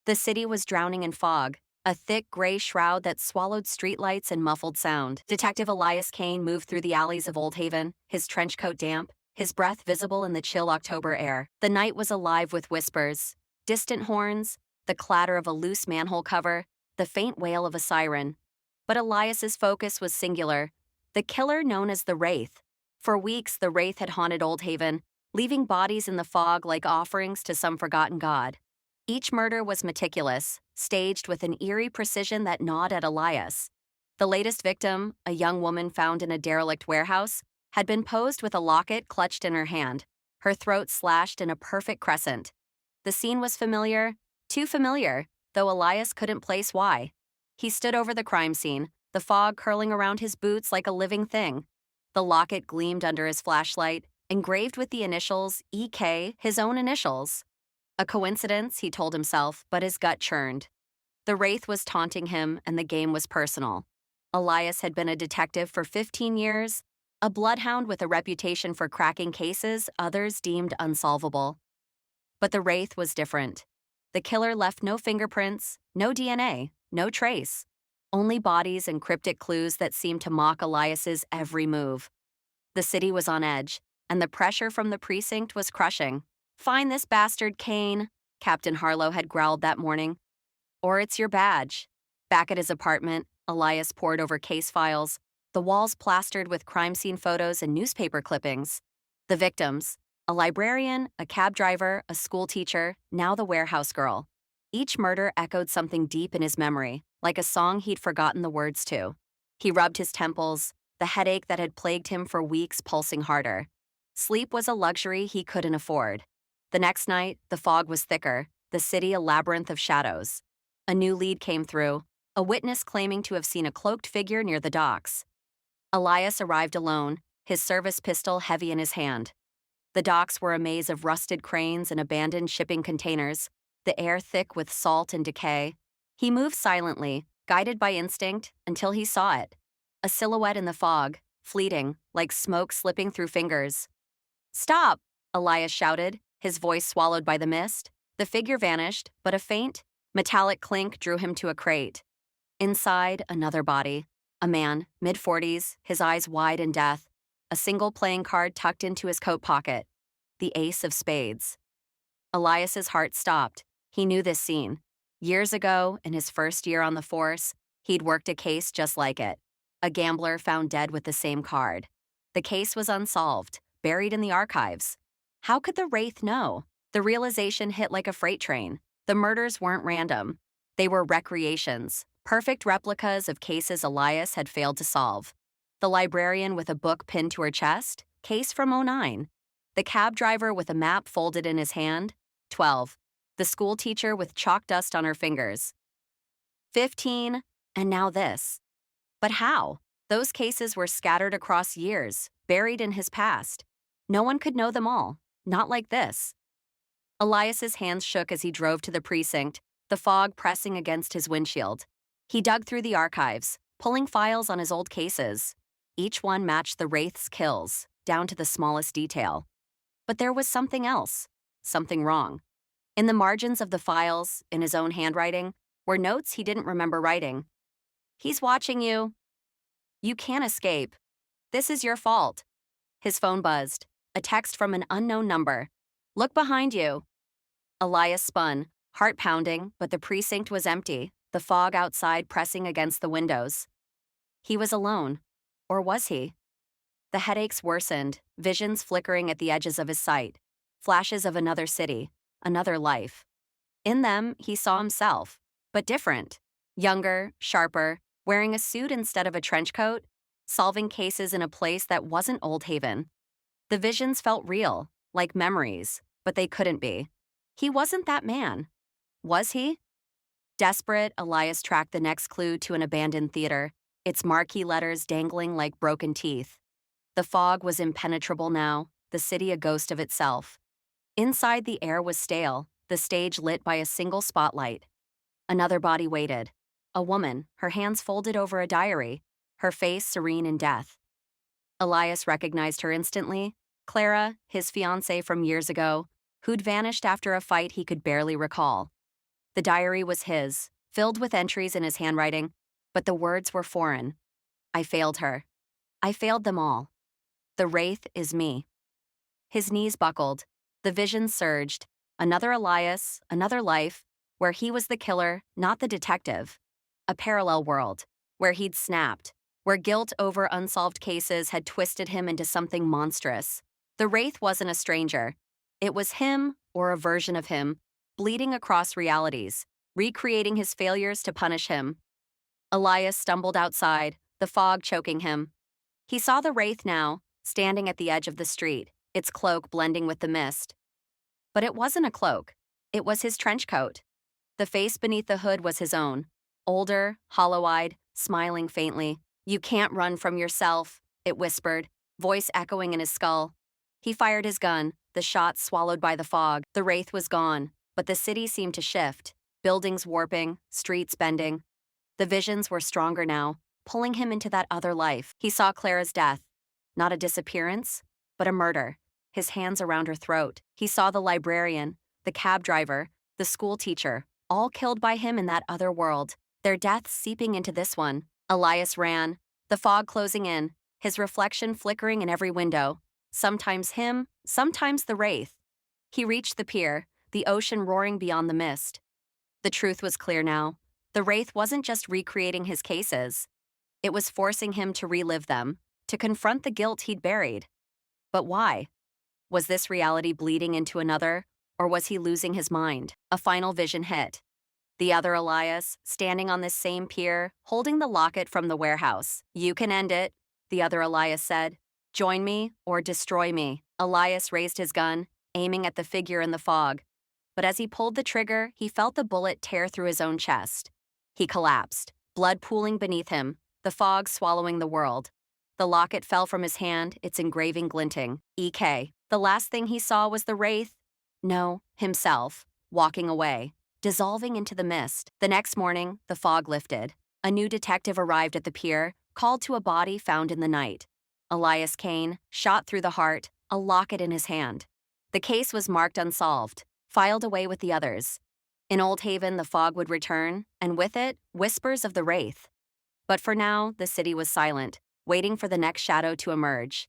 The city was drowning in fog, a thick gray shroud that swallowed streetlights and muffled sound. Detective Elias Kane moved through the alleys of Old Haven, his trench coat damp, his breath visible in the chill October air. The night was alive with whispers, distant horns, the clatter of a loose manhole cover, the faint wail of a siren. But Elias's focus was singular, the killer known as the Wraith. For weeks, the Wraith had haunted Old Haven, leaving bodies in the fog like offerings to some forgotten god. Each murder was meticulous, staged with an eerie precision that gnawed at Elias. The latest victim, a young woman found in a derelict warehouse, had been posed with a locket clutched in her hand, her throat slashed in a perfect crescent. The scene was familiar, too familiar, though Elias couldn't place why. He stood over the crime scene, the fog curling around his boots like a living thing. The locket gleamed under his flashlight, engraved with the initials EK, his own initials. A coincidence, he told himself, but his gut churned. The Wraith was taunting him, and the game was personal. Elias had been a detective for 15 years, a bloodhound with a reputation for cracking cases others deemed unsolvable. But the Wraith was different. The killer left no fingerprints, no DNA, no trace. Only bodies and cryptic clues that seemed to mock Elias's every move. The city was on edge, and the pressure from the precinct was crushing. "Find this bastard, Kane," Captain Harlow had growled that morning. "Or it's your badge." Back at his apartment, Elias pored over case files, the walls plastered with crime scene photos and newspaper clippings. The victims, a librarian, a cab driver, a school teacher, now the warehouse girl. Each murder echoed something deep in his memory, like a song he'd forgotten the words to. He rubbed his temples, the headache that had plagued him for weeks pulsing harder. Sleep was a luxury he couldn't afford. The next night, the fog was thicker, the city a labyrinth of shadows. A new lead came through, a witness claiming to have seen a cloaked figure near the docks. Elias arrived alone, his service pistol heavy in his hand. The docks were a maze of rusted cranes and abandoned shipping containers, the air thick with salt and decay. He moved silently, guided by instinct, until he saw it. A silhouette in the fog, fleeting, like smoke slipping through fingers. "Stop!" Elias shouted, his voice swallowed by the mist. The figure vanished, but a faint, metallic clink drew him to a crate. Inside, another body. A man, mid-40s, his eyes wide in death. A single playing card tucked into his coat pocket. The ace of spades. Elias's heart stopped. He knew this scene. Years ago, in his first year on the force, he'd worked a case just like it. A gambler found dead with the same card. The case was unsolved, buried in the archives. How could the Wraith know? The realization hit like a freight train. The murders weren't random. They were recreations, perfect replicas of cases Elias had failed to solve. The librarian with a book pinned to her chest, case from '09. The cab driver with a map folded in his hand, 12. The school teacher with chalk dust on her fingers, 15, and now this. But how? Those cases were scattered across years, buried in his past. No one could know them all, not like this. Elias's hands shook as he drove to the precinct, the fog pressing against his windshield. He dug through the archives, pulling files on his old cases. Each one matched the Wraith's kills, down to the smallest detail. But there was something else, something wrong. In the margins of the files, in his own handwriting, were notes he didn't remember writing. "He's watching you. You can't escape. This is your fault." His phone buzzed, a text from an unknown number. "Look behind you." Elias spun, heart pounding, but the precinct was empty, the fog outside pressing against the windows. He was alone. Or was he? The headaches worsened, visions flickering at the edges of his sight, flashes of another city, another life. In them, he saw himself, but different. Younger, sharper, wearing a suit instead of a trench coat, solving cases in a place that wasn't Old Haven. The visions felt real, like memories, but they couldn't be. He wasn't that man. Was he? Desperate, Elias tracked the next clue to an abandoned theater, its marquee letters dangling like broken teeth. The fog was impenetrable now, the city a ghost of itself. Inside, the air was stale, the stage lit by a single spotlight. Another body waited. A woman, her hands folded over a diary, her face serene in death. Elias recognized her instantly. Clara, his fiancée from years ago, who'd vanished after a fight he could barely recall. The diary was his, filled with entries in his handwriting, but the words were foreign. I failed her. I failed them all. The wraith is me. His knees buckled. The vision surged. Another Elias, another life, where he was the killer, not the detective. A parallel world, where he'd snapped, where guilt over unsolved cases had twisted him into something monstrous. The wraith wasn't a stranger. It was him, or a version of him, bleeding across realities, recreating his failures to punish him. Elias stumbled outside, the fog choking him. He saw the wraith now, standing at the edge of the street, its cloak blending with the mist. But it wasn't a cloak. It was his trench coat. The face beneath the hood was his own. Older, hollow-eyed, smiling faintly. "You can't run from yourself," it whispered, voice echoing in his skull. He fired his gun, the shot swallowed by the fog. The wraith was gone, but the city seemed to shift, buildings warping, streets bending. The visions were stronger now, pulling him into that other life. He saw Clara's death. Not a disappearance, but a murder, his hands around her throat. He saw the librarian, the cab driver, the school teacher, all killed by him in that other world, their deaths seeping into this one. Elias ran, the fog closing in, his reflection flickering in every window. Sometimes him, sometimes the wraith. He reached the pier, the ocean roaring beyond the mist. The truth was clear now. The wraith wasn't just recreating his cases. It was forcing him to relive them, to confront the guilt he'd buried. But why? Was this reality bleeding into another, or was he losing his mind? A final vision hit. The other Elias, standing on this same pier, holding the locket from the warehouse. "You can end it," the other Elias said. "Join me or destroy me." Elias raised his gun, aiming at the figure in the fog. But as he pulled the trigger, he felt the bullet tear through his own chest. He collapsed, blood pooling beneath him, the fog swallowing the world. The locket fell from his hand, its engraving glinting. EK. The last thing he saw was the wraith. No, himself, walking away, dissolving into the mist. The next morning, the fog lifted. A new detective arrived at the pier, called to a body found in the night. Elias Kane, shot through the heart, a locket in his hand. The case was marked unsolved, filed away with the others. In Old Haven, the fog would return, and with it, whispers of the wraith. But for now, the city was silent, waiting for the next shadow to emerge.